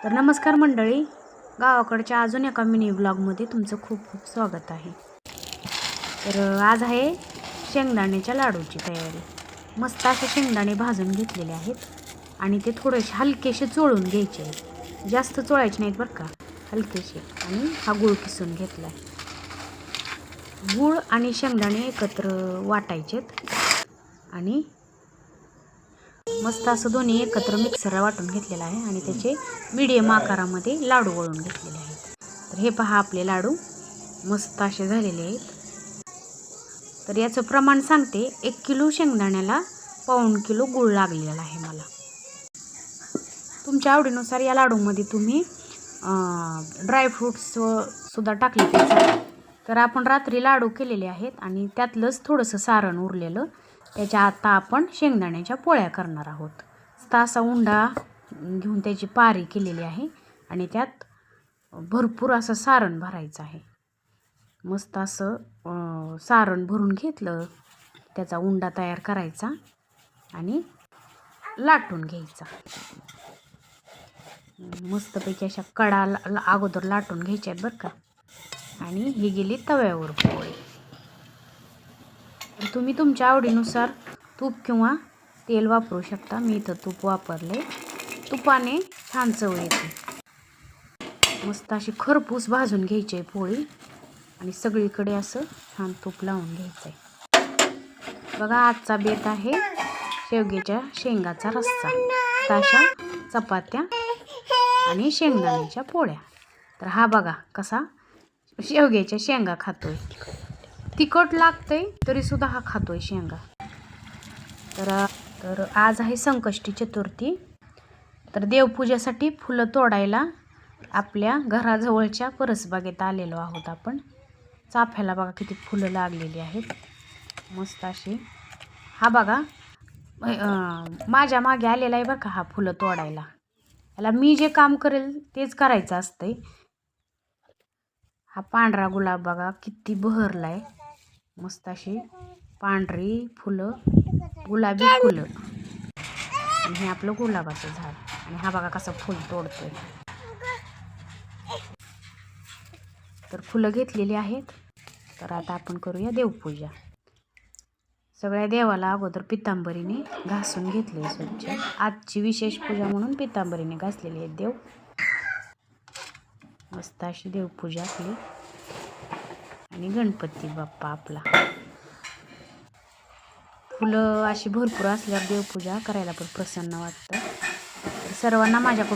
तर नमस्कार मंडळी, गावाकडच्या अजून एका मिनी व्लॉगमध्ये तुमचं खूप खूप स्वागत आहे। तर आज आहे शेंगदाण्याच्या लाडूची तयारी। मस्त असे शेंगदाणे भाजून घेतलेले आहेत आणि ते थोडेसे हलकेसे चोळून घ्यायचे, जास्त चोळायचे नाहीत बरं का, हलकेसे। आणि हा गूळ किसून घेतला आहे। गूळ आणि शेंगदाणे एकत्र वाटायचेत आणि मस्त असं दोन्ही एकत्र मिक्सरला वाटून घेतलेलं आहे आणि त्याचे मीडियम आकारामध्ये लाडू वळून घेतलेले आहेत। तर हे पहा, आपले लाडू मस्त असे झालेले आहेत। तर याचं प्रमाण सांगते, 1 किलो शेंगदाण्याला पाऊण किलो गूळ लागलेला आहे मला। तुमच्या आवडीनुसार या लाडूमध्ये तुम्ही ड्रायफ्रूट्स सुद्धा टाकले पाहिजे। तर आपण रात्री लाडू केलेले आहेत आणि त्यातलंच थोडंसं सारण उरलेलं, त्याच्या आता आपण शेंगदाण्याच्या पोळ्या करणार आहोत। असा उंडा घेऊन त्याची पारी केलेली आहे आणि त्यात भरपूर असं सारण भरायचं आहे। मस्त असं सारण भरून घेतलं, त्याचा उंडा तयार करायचा आणि लाटून घ्यायचा। मस्तपैकी अशा कडा अगोदर लाटून घ्यायच्या आहेत बरं का। आणि ही गेली तव्यावर पोळी। तुम्ही तुमच्या आवडीनुसार तूप किंवा तेल वापरू शकता। मी इथं तूप वापरले, तुपाने छान चव येते। मस्त अशी खरपूस भाजून घ्यायची आहे पोळी आणि सगळीकडे असं छान तूप लावून घ्यायचं आहे। बघा, आजचा बेत आहे शेवग्याच्या शेंगाचा रस्सा, ताशा चपात्या आणि शेंगदाण्याच्या पोळ्या। तर हा बघा कसा शेवग्याच्या शेंगा खातोय, तिखट लागतंय तरी सुद्धा हा खातोय शेंगा। तर आज आहे संकष्टी चतुर्थी। तर देवपूजेसाठी फुलं तोडायला आपल्या घराजवळच्या परसबागेत आलेलो आहोत आपण। चाफ्याला बघा किती फुलं लागलेली आहेत, मस्त अशी। हा बघा माझ्या मागे आलेला आहे बरं का हा फुलं तोडायला। याला मी जे काम करेल तेच करायचं असतंय। हा पांढरा गुलाब बघा किती बहरलाय, मस्त अशी पांढरी फुलं, गुलाबी फुलं। आणि हे आपलं गुलाबाचं झाड आणि हा बघा कसं फुल तोडतोय। तर फुलं घेतलेली आहेत। तर आता आपण करूया देवपूजा। सगळ्या देवाला अगोदर पितांबरीने घासून घेतले स्वच्छ। आजची विशेष पूजा म्हणून पितांबरीने घासलेली आहेत देव। मस्त अशी देवपूजा आपली आणि गणपती बाप्पा आपला। फुलं अशी भरपूर असल्यावर देवपूजा करायला पण प्रसन्न वाटतं। सर्वांना माझ्याकडून